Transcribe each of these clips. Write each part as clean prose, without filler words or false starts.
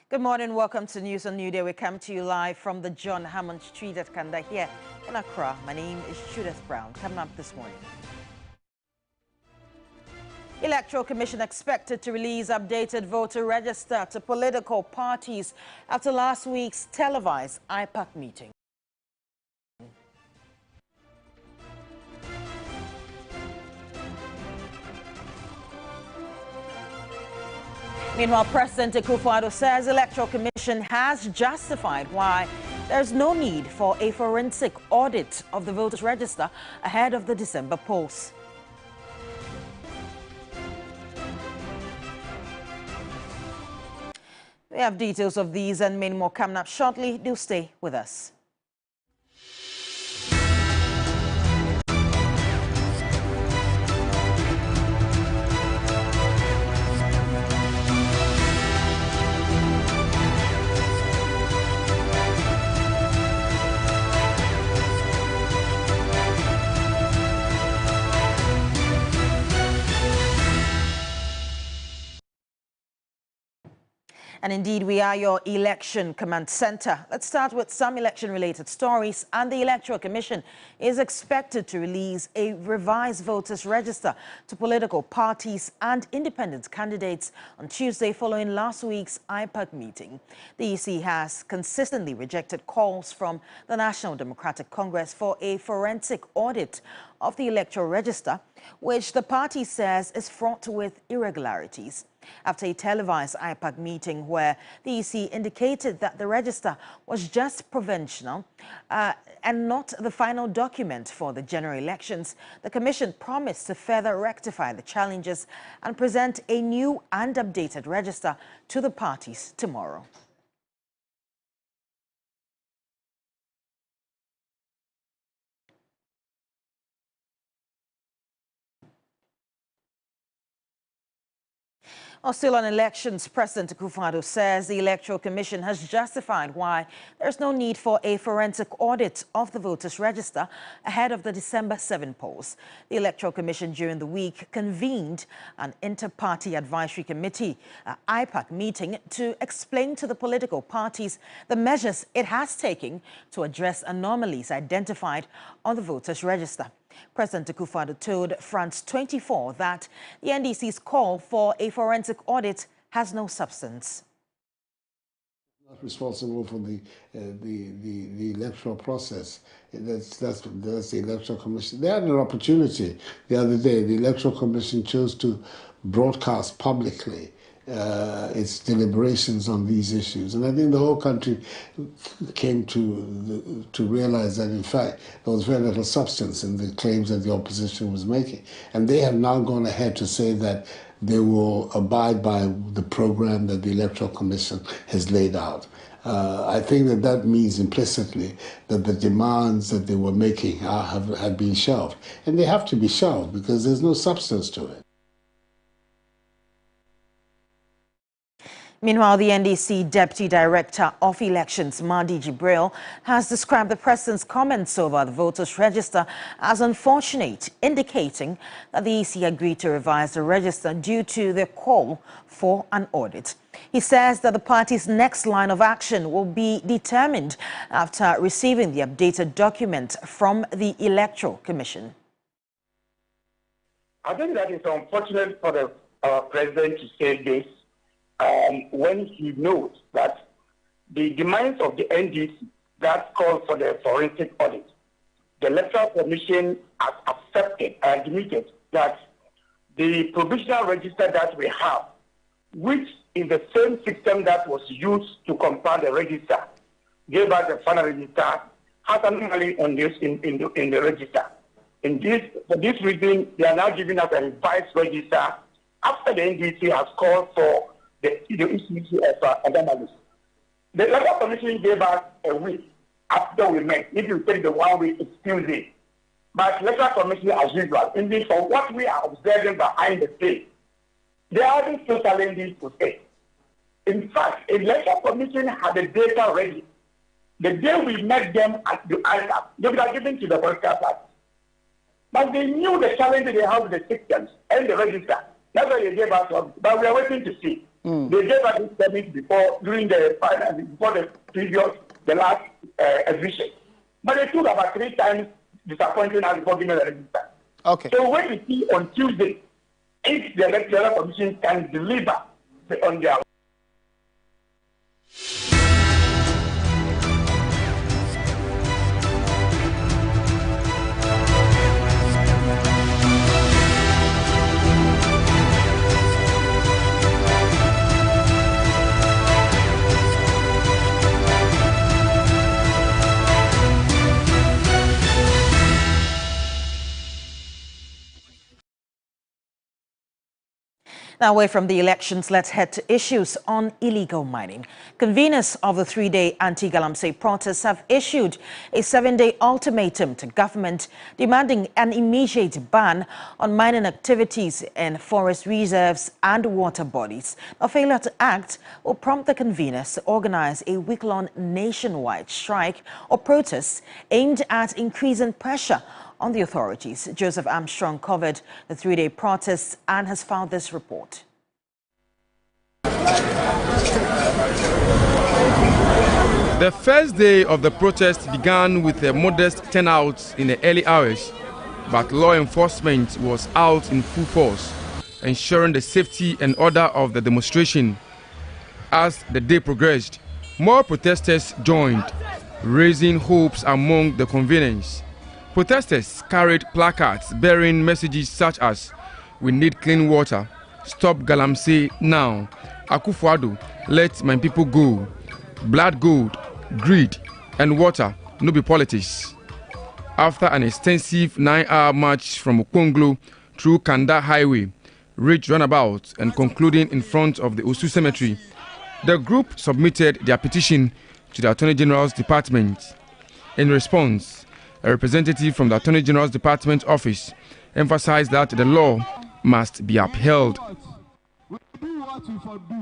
Good morning, welcome to News on New Day. We come to you live from the John Hammond Street at Kanda here in Accra. My name is Judith Brown. Coming up this morning. Electoral Commission expected to release updated voter register to political parties after last week's televised IPAC meeting. Meanwhile, President Akufo-Addo says the Electoral Commission has justified why there's no need for a forensic audit of the voters' register ahead of the December polls. We have details of these and many more coming up shortly. Do stay with us. And indeed, we are your election command center. Let's start with some election-related stories. And the Electoral Commission is expected to release a revised voters' register to political parties and independent candidates on Tuesday following last week's IPAC meeting. The EC has consistently rejected calls from the National Democratic Congress for a forensic audit of the electoral register, which the party says is fraught with irregularities. After a televised IPAC meeting where the EC indicated that the register was just provisional and not the final document for the general elections, the Commission promised to further rectify the challenges and present a new and updated register to the parties tomorrow. Still on elections, President Akufo-Addo says the Electoral Commission has justified why there's no need for a forensic audit of the voters' register ahead of the December 7 polls. The Electoral Commission during the week convened an inter-party advisory committee, IPAC meeting, to explain to the political parties the measures it has taken to address anomalies identified on the voters' register. President Akufo-Addo told France 24 that the NDC's call for a forensic audit has no substance. Not responsible for the electoral process. That's the Electoral Commission. They had an opportunity the other day. The Electoral Commission chose to broadcast publicly its deliberations on these issues, and I think the whole country came to realize that in fact there was very little substance in the claims that the opposition was making, and they have now gone ahead to say that they will abide by the program that the Electoral Commission has laid out. I think that means implicitly that the demands that they were making have been shelved, and they have to be shelved because there's no substance to it. Meanwhile, the NDC Deputy Director of Elections, Mahdi Jibril, has described the President's comments over the voters' register as unfortunate, indicating that the EC agreed to revise the register due to their call for an audit. He says that the party's next line of action will be determined after receiving the updated document from the Electoral Commission. I think that it's unfortunate for the President to say this when he knows that the demands of the NDC that call for the forensic audit, the Electoral Commission has accepted and admitted that the provisional register that we have, which is the same system that was used to compile the register, gave us the final register, has an anomaly on this in the register. For this reason, they are now giving us a revised register after the NDC has called for the issue of anomalies. The Electoral Commission gave us a week after we met. If you take the 1 week, it's Tuesday. But Electoral Commission, as usual, indeed, for what we are observing behind the scenes, they are having still challenges to say. In fact, the Electoral Commission had the data ready. The day we met them at the IPAC, they would have given to the political party. But they knew the challenges they have with the systems and the register. That's why they gave us, but we are waiting to see. They gave us this permit before, during the final, before the last exhibition. But they took about 3 times disappointing us before giving the register. Okay. So when we see on Tuesday, if the Electoral Commission can deliver on their Now, away from the elections, let's head to issues on illegal mining. Conveners of the 3-day anti-galamsey protests have issued a 7-day ultimatum to government demanding an immediate ban on mining activities in forest reserves and water bodies. A failure to act will prompt the conveners to organize a week-long nationwide strike or protest aimed at increasing pressure on the authorities. Joseph Armstrong covered the 3-day protests and has filed this report. The first day of the protest began with a modest turnout in the early hours, but law enforcement was out in full force, ensuring the safety and order of the demonstration. As the day progressed, more protesters joined, raising hopes among the conveners. Protesters carried placards bearing messages such as "We need clean water," "Stop galamsey now," "Akufo-Addo, let my people go," "Blood gold, greed, and water, no be politics." After an extensive 9-hour march from Okonglo through Kanda Highway, Ridge Runabout, and concluding in front of the Osu Cemetery, the group submitted their petition to the Attorney General's Department. In response, a representative from the Attorney General's Department office emphasized that the law must be upheld.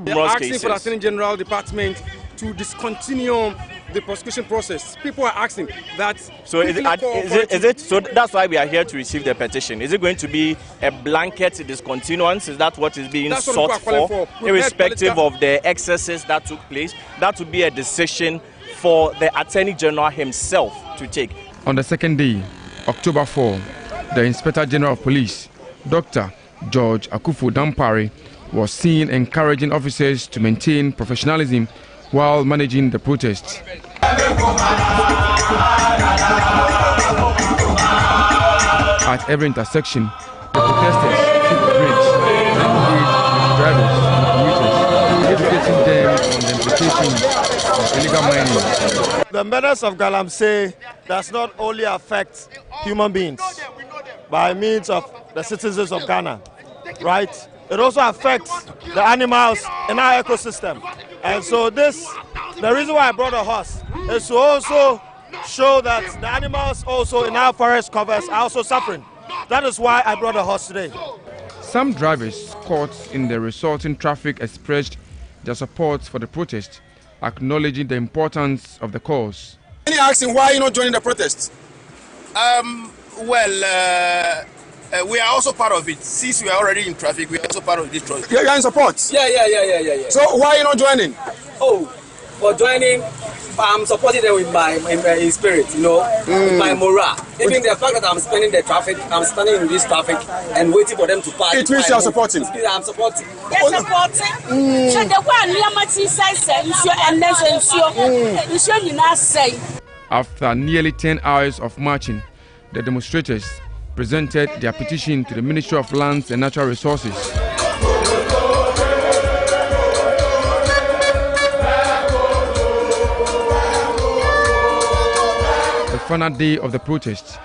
They are asking for the Attorney General Department to discontinue the prosecution process. People are asking that. So is it so that's why we are here to receive the petition. Is it going to be a blanket discontinuance? Is that what is being sought for? Irrespective of the excesses that took place, that would be a decision for the Attorney General himself to take. On the second day, October 4, the Inspector General of Police, Dr. George Akufo-Dampare, was seen encouraging officers to maintain professionalism while managing the protests. At every intersection, the protesters took the bridge and engaged drivers and commuters, educating them on the implications of illegal mining. The menace of galamsey does not only affect human beings by means of the citizens of Ghana, right? It also affects the animals in our ecosystem. And so the reason why I brought a horse is to also show that the animals also in our forest covers are also suffering. That is why I brought a horse today. Some drivers caught in the resulting traffic expressed their support for the protest, acknowledging the importance of the cause. Many asking why you're not joining the protest? We are also part of it. Since we are already in traffic, we are also part of this traffic. You're in support? Yeah. So why are you not joining? Oh, for joining, I'm supporting them with my spirit, you know, with my morale. Even the fact that I'm spending the traffic, I'm standing in this traffic and waiting for them to pass. It means you're supporting? I'm supporting. Yes, supporting. After nearly 10 hours of marching, the demonstrators presented their petition to the Ministry of Lands and Natural Resources. The final day of the protest,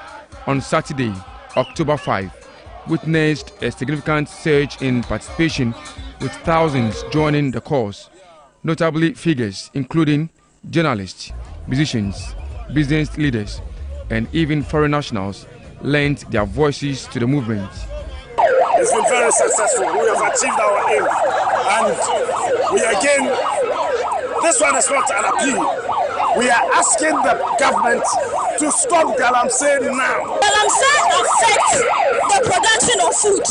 on Saturday, October 5, witnessed a significant surge in participation, with thousands joining the cause. Notably, figures including journalists, musicians, business leaders, and even foreign nationals lent their voices to the movement. It's been very successful. We have achieved our aim. And we again, this one is not an appeal. We are asking the government to stop galamsey now. galamsey affects the production of food.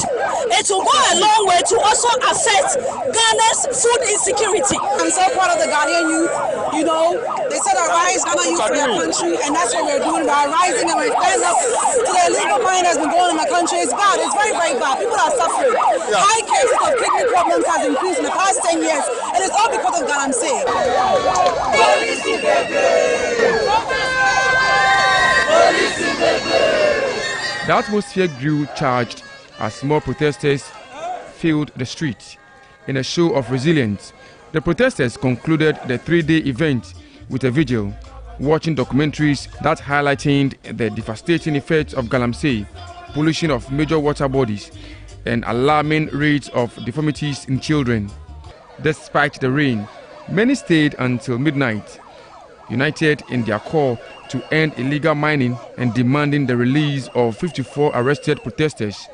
It will go a long way to also affect Ghana's food insecurity. I'm so proud of the Ghanaian youth. You know, they said arise Ghana youth for your country, and that's what we're doing. We're rising and we're standing up to the illegal mining that's been going on in my country. It's bad. It's very, very bad. People are suffering. High cases of kidney problems has increased in the past 10 years, and it's all because of galamsey. The atmosphere grew charged as more protesters filled the streets. In a show of resilience, the protesters concluded the 3-day event with a vigil, watching documentaries that highlighted the devastating effects of galamsey, pollution of major water bodies, and alarming rates of deformities in children. Despite the rain, many stayed until midnight, united in their call to end illegal mining and demanding the release of 54 arrested protesters.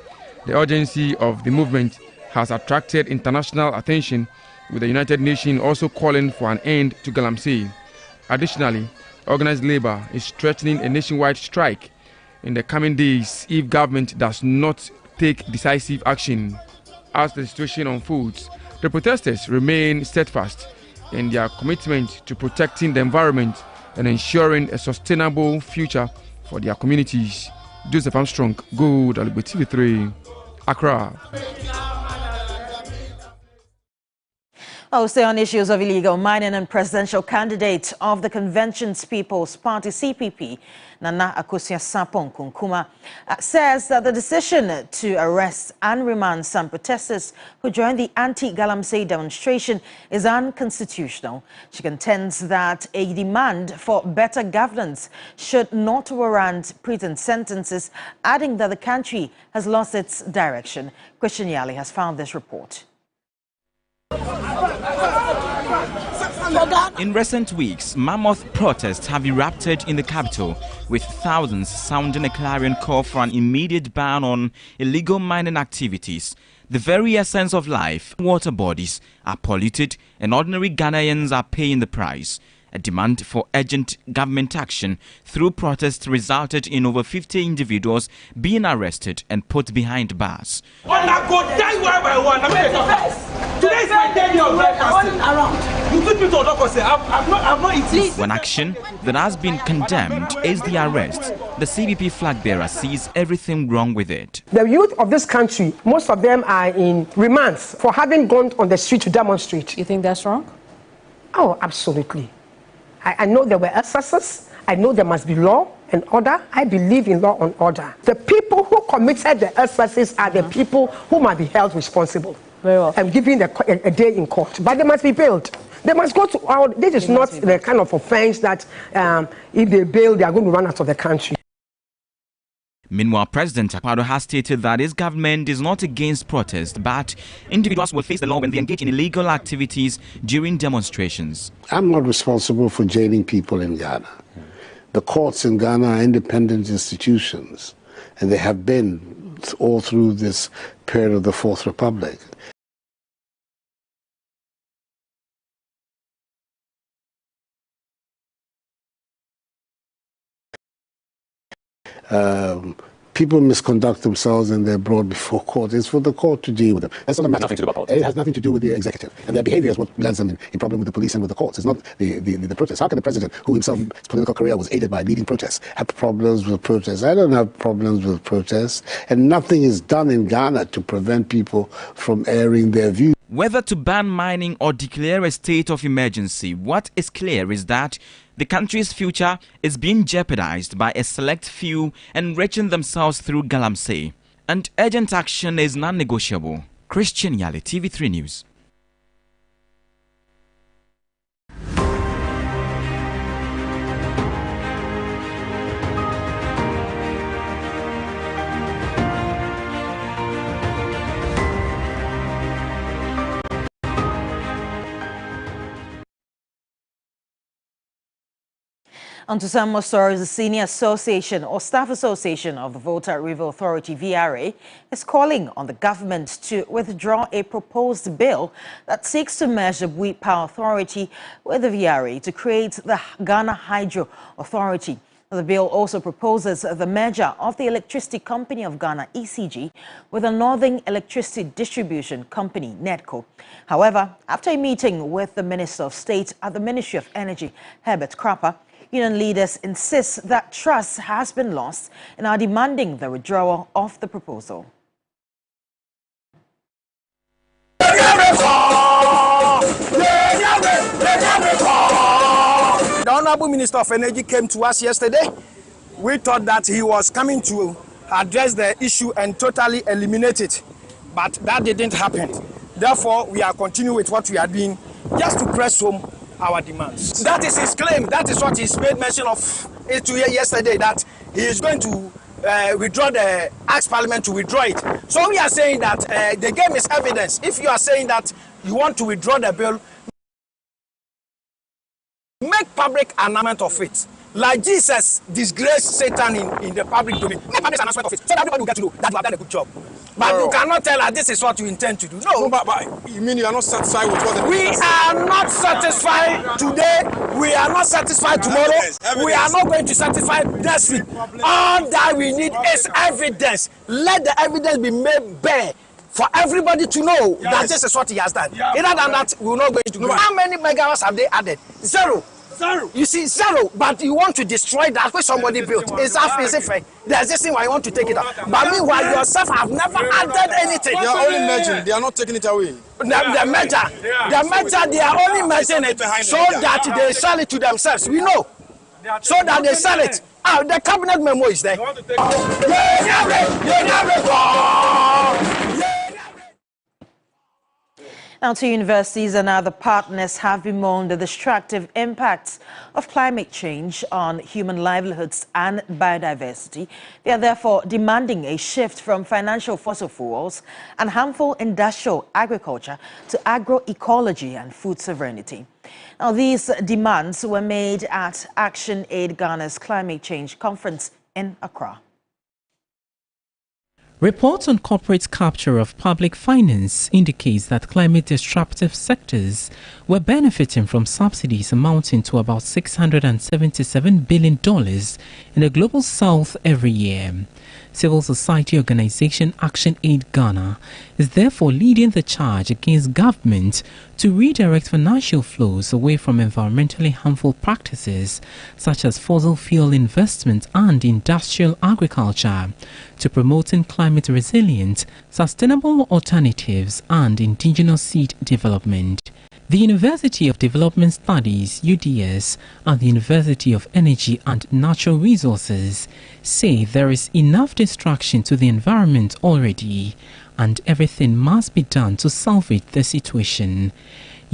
The urgency of the movement has attracted international attention, with the United Nations also calling for an end to galamsey. Additionally, organized labor is threatening a nationwide strike in the coming days if government does not take decisive action. As the situation unfolds, the protesters remain steadfast in their commitment to protecting the environment and ensuring a sustainable future for their communities. Joseph Armstrong, Gold, TV3, Accra. I'll stay on issues of illegal mining, and presidential candidate of the Convention's People's Party, CPP, Nana Akosua-Sarpong Nkrumah, says that the decision to arrest and remand some protesters who joined the anti-galamsey demonstration is unconstitutional. She contends that a demand for better governance should not warrant prison sentences, adding that the country has lost its direction. Christian Yali has found this report. In recent weeks, mammoth protests have erupted in the capital, with thousands sounding a clarion call for an immediate ban on illegal mining activities. The very essence of life, water bodies, are polluted, and ordinary Ghanaians are paying the price. A demand for urgent government action through protests resulted in over 50 individuals being arrested and put behind bars. Today's my day of breakfast. You took me to a doctor, say I've not eaten. One action that has been condemned is the arrest. The CBP flag bearer sees everything wrong with it. The youth of this country, most of them are in remands for having gone on the street to demonstrate. You think that's wrong? Oh, absolutely. I know there were excesses. I know there must be law and order. I believe in law and order. The people who committed the excesses are the people who must be held responsible. Very well. And given a day in court. But they must be bailed. They must go to our... This is not the kind of offense that if they bail, they are going to run out of the country. Meanwhile, President Akpado has stated that his government is not against protest, but individuals will face the law when they engage in illegal activities during demonstrations. I'm not responsible for jailing people in Ghana. The courts in Ghana are independent institutions, and they have been all through this period of the Fourth Republic. People misconduct themselves and they're brought before court. It's for the court to deal with them. That's not nothing to do about politics. It has nothing to do with the executive. And their behavior is what lands them in problem with the police and with the courts. It's not the protests. How can the president, who himself, his political career was aided by leading protests, have problems with protests? I don't have problems with protests. And nothing is done in Ghana to prevent people from airing their views. Whether to ban mining or declare a state of emergency, what is clear is that the country's future is being jeopardized by a select few enriching themselves through galamsey. And urgent action is non-negotiable. Christian Yali, TV3 News. On to some more stories. The Senior Association or Staff Association of the Volta River Authority, VRA, is calling on the government to withdraw a proposed bill that seeks to merge the Power Authority with the VRA to create the Ghana Hydro Authority. The bill also proposes the merger of the Electricity Company of Ghana, ECG, with the Northern Electricity Distribution Company, NEDCO. However, after a meeting with the Minister of State at the Ministry of Energy, Herbert Crapper, union leaders insist that trust has been lost and are demanding the withdrawal of the proposal. The Honorable Minister of Energy came to us yesterday. We thought that he was coming to address the issue and totally eliminate it, but that didn't happen. Therefore, we are continuing with what we are doing just to press home our demands. That is his claim. That is what he's made mention of it yesterday, that he is going to ask Parliament to withdraw it. So we are saying that the game is evidence. If you are saying that you want to withdraw the bill, make public announcement of it. Like Jesus disgraced Satan in the public domain. Make public announcement of it so that everybody will get to know that you have done a good job. But you cannot tell us this is what you intend to do. No, but you mean you are not satisfied with what we are not satisfied today. We are not satisfied tomorrow. Evidence. We are not going to satisfy next week. All that we need is evidence. Let the evidence be made bare for everybody to know that this is what he has done. Other than that, we're not going to do. How many megawatts have they added? Zero. You see, zero. But you want to destroy that which somebody built. It's fair. There's this thing why you want to take it out. But meanwhile, yourself have never added anything. They are only merging. They are not taking it away. The merger, they are only merging it so that they sell it to themselves. We know. So that they sell it. The cabinet memo is there. Now to universities and other partners have bemoaned the destructive impacts of climate change on human livelihoods and biodiversity. They are therefore demanding a shift from financial fossil fuels and harmful industrial agriculture to agroecology and food sovereignty. Now these demands were made at Action Aid Ghana's Climate Change Conference in Accra. Reports on corporate capture of public finance indicates that climate-disruptive sectors were benefiting from subsidies amounting to about $677 billion in the Global South every year. Civil society organization Action Aid Ghana is therefore leading the charge against government to redirect financial flows away from environmentally harmful practices such as fossil fuel investment and industrial agriculture to promoting climate resilient, sustainable alternatives and indigenous seed development. The University of Development Studies, UDS, and the University of Energy and Natural Resources say there is enough destruction to the environment already and everything must be done to salvage the situation.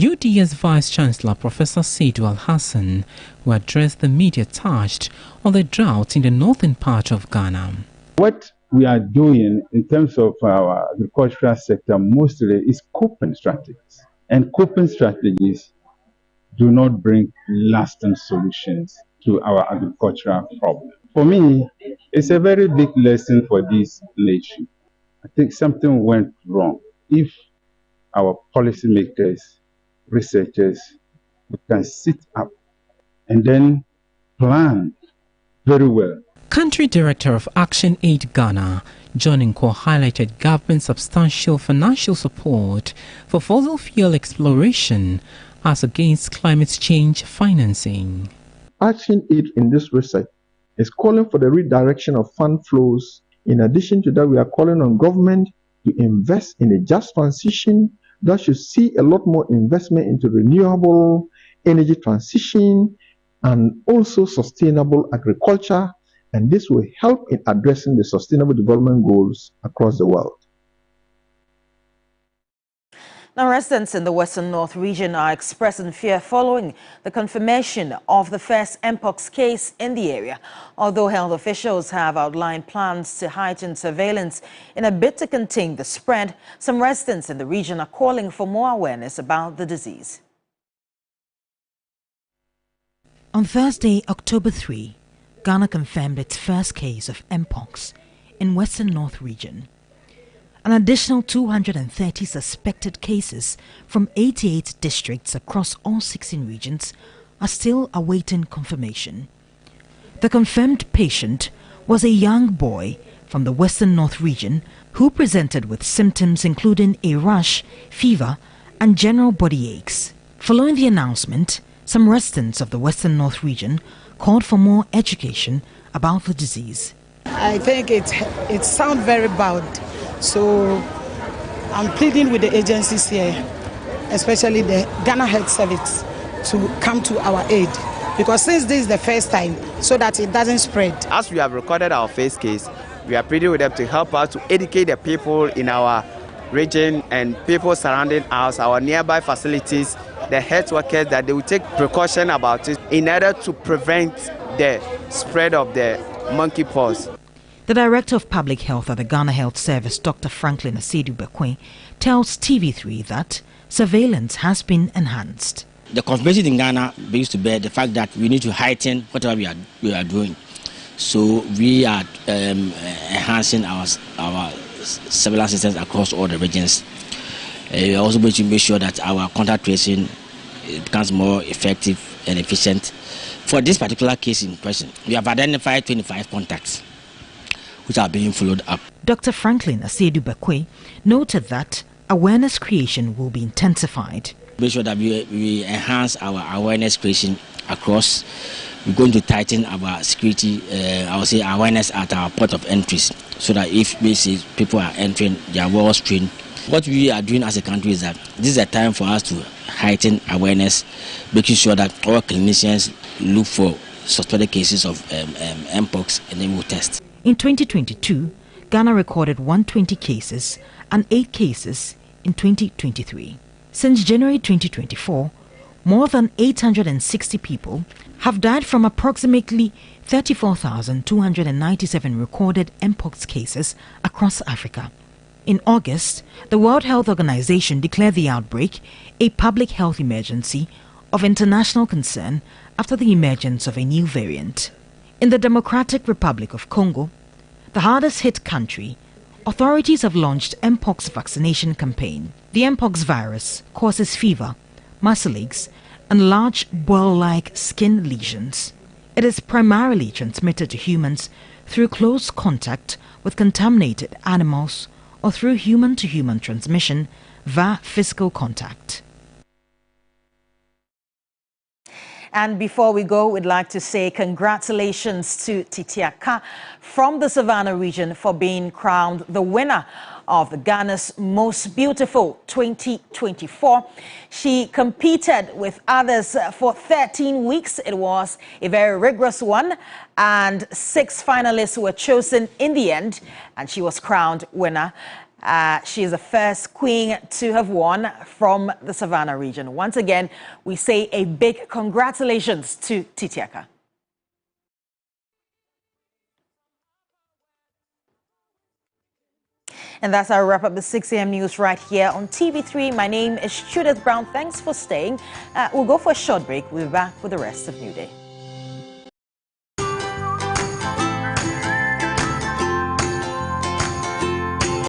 UDS Vice-Chancellor Professor Saidu Al-Hassan, who addressed the media, touched on the drought in the northern part of Ghana. What we are doing in terms of our agricultural sector mostly is coping strategies. And coping strategies do not bring lasting solutions to our agricultural problem. For me, it's a very big lesson for this nation. I think something went wrong. If our policymakers, researchers, we can sit up and then plan very well. Country Director of Action Aid Ghana, John Nko, highlighted government's substantial financial support for fossil fuel exploration as against climate change financing. Action Aid in this research is calling for the redirection of fund flows. In addition to that, we are calling on government to invest in a just transition that should see a lot more investment into renewable energy transition and also sustainable agriculture. And this will help in addressing the sustainable development goals across the world. Now, residents in the Western North region are expressing fear following the confirmation of the first Mpox case in the area. Although health officials have outlined plans to heighten surveillance in a bid to contain the spread, some residents in the region are calling for more awareness about the disease. On Thursday, October 3, Ghana confirmed its first case of Mpox in Western North region. An additional 230 suspected cases from 88 districts across all 16 regions are still awaiting confirmation. The confirmed patient was a young boy from the Western North region who presented with symptoms including a rash, fever, and general body aches. Following the announcement, some residents of the Western North region called for more education about the disease. I think it sounds very bad, so I'm pleading with the agencies here, especially the Ghana Health Service, to come to our aid, because since this is the first time, so that it doesn't spread. As we have recorded our first case, we are pleading with them to help us to educate the people in our region and people surrounding us, our nearby facilities, the health workers, that they will take precaution about it in order to prevent the spread of the monkeypox. The Director of Public Health at the Ghana Health Service, Dr. Franklin Asiedu-Bekwe, tells TV3 that surveillance has been enhanced. The conspiracy in Ghana brings to bear the fact that we need to heighten whatever we are doing. So we are enhancing our surveillance systems across all the regions. We are also going to make sure that our contact tracing becomes more effective and efficient. For this particular case in question, we have identified 25 contacts which are being followed up. Dr. Franklin Asiedu-Bekwe noted that awareness creation will be intensified. Make sure that we enhance our awareness creation across. We're going to tighten our security, I would say awareness at our port of entries, so that if people are entering, they are well trained. What we are doing as a country is that this is a time for us to heighten awareness, making sure that all clinicians look for suspected cases of Mpox and then will test. In 2022, Ghana recorded 120 cases and 8 cases in 2023. Since January 2024, more than 860 people have died from approximately 34,297 recorded Mpox cases across Africa. In August, the World Health Organization declared the outbreak a public health emergency of international concern after the emergence of a new variant. In the Democratic Republic of Congo, the hardest hit country, authorities have launched Mpox vaccination campaign. The Mpox virus causes fever, muscle aches, and large boil-like skin lesions. It is primarily transmitted to humans through close contact with contaminated animals or through human-to-human transmission via physical contact. And before we go, we'd like to say congratulations to Titiaka from the Savannah region for being crowned the winner of the Ghana's Most Beautiful 2024. She competed with others for 13 weeks. It was a very rigorous one, and 6 finalists were chosen in the end, and she was crowned winner. She is the first queen to have won from the Savannah region. Once again, we say a big congratulations to Titiaka. And that's our wrap up the 6 a.m. news right here on TV3. My name is Judith Brown. Thanks for staying. We'll go for a short break. We'll be back with the rest of New Day.